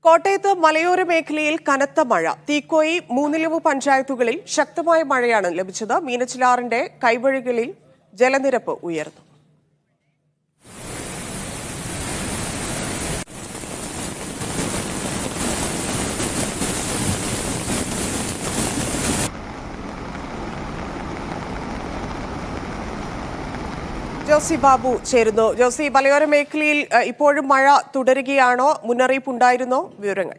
കോട്ടയത്ത് മലയോര മേഖലയിൽ കനത്ത മഴ. തീക്കോയി, മൂന്നിലവ് പഞ്ചായത്തുകളിൽ ശക്തമായ മഴയാണ് ലഭിച്ചത്. മീനച്ചിലാറിന്റെ കൈവഴികളിൽ ജലനിരപ്പ് ഉയർന്നു. ജോസി ബാബു ചേരുന്നു. ജോസി, മലയോര മേഖലയിൽ ഇപ്പോഴും മഴ തുടരുകയാണോ? മുന്നറിയിപ്പ് ഉണ്ടായിരുന്നോ? വിവരങ്ങൾ.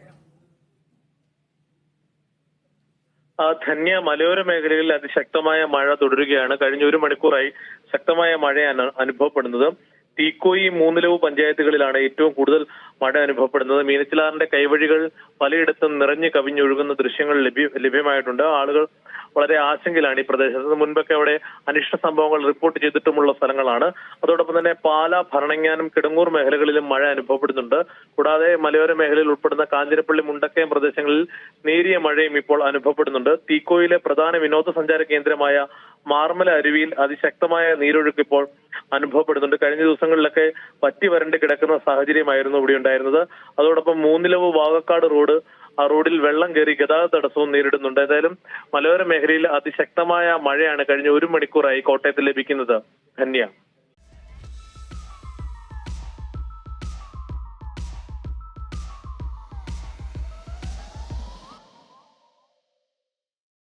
ധന്യ, മലയോര മേഖലയിൽ അതിശക്തമായ മഴ തുടരുകയാണ്. കഴിഞ്ഞ ഒരു മണിക്കൂറായി ശക്തമായ മഴയാണ് അനുഭവപ്പെടുന്നത്. തീക്കോയി, മൂന്നിലവ് പഞ്ചായത്തുകളിലാണ് ഏറ്റവും കൂടുതൽ മഴ അനുഭവപ്പെടുന്നത്. മീനച്ചിലാറിന്റെ കൈവഴികൾ പലയിടത്തും നിറഞ്ഞു കവിഞ്ഞൊഴുകുന്ന ദൃശ്യങ്ങൾ ലഭ്യമായിട്ടുണ്ട്. ആളുകൾ വളരെ ആശങ്കയിലാണ് ഈ പ്രദേശത്ത്. മുൻപൊക്കെ അവിടെ അനിഷ്ട സംഭവങ്ങൾ റിപ്പോർട്ട് ചെയ്തിട്ടുമുള്ള സ്ഥലങ്ങളാണ്. അതോടൊപ്പം തന്നെ പാല, ഭരണങ്ങാനം, കിടങ്ങൂർ മേഖലകളിലും മഴ അനുഭവപ്പെടുന്നുണ്ട്. കൂടാതെ മലയോര മേഖലയിൽ ഉൾപ്പെടുന്ന കാഞ്ഞിരപ്പള്ളി, മുണ്ടക്കയം പ്രദേശങ്ങളിൽ നേരിയ മഴയും ഇപ്പോൾ അനുഭവപ്പെടുന്നുണ്ട്. തീക്കോയിലെ പ്രധാന വിനോദസഞ്ചാര കേന്ദ്രമായ മാർമല അരുവിയിൽ അതിശക്തമായ നീരൊഴുക്ക് ഇപ്പോൾ അനുഭവപ്പെടുന്നുണ്ട്. കഴിഞ്ഞ ദിവസങ്ങളിലൊക്കെ പറ്റി വരണ്ട് കിടക്കുന്ന സാഹചര്യമായിരുന്നു ഇവിടെ ഉണ്ടായിരുന്നത്. അതോടൊപ്പം മൂന്നിലവ് വാകക്കാട് റോഡിൽ വെള്ളം കയറി ഗതാഗത തടസ്സവും നേരിടുന്നുണ്ട്. ഏതായാലും മലയോര മേഖലയിൽ അതിശക്തമായ മഴയാണ് കഴിഞ്ഞ ഒരു മണിക്കൂറായി കോട്ടയത്ത് ലഭിക്കുന്നത്. ധന്യ.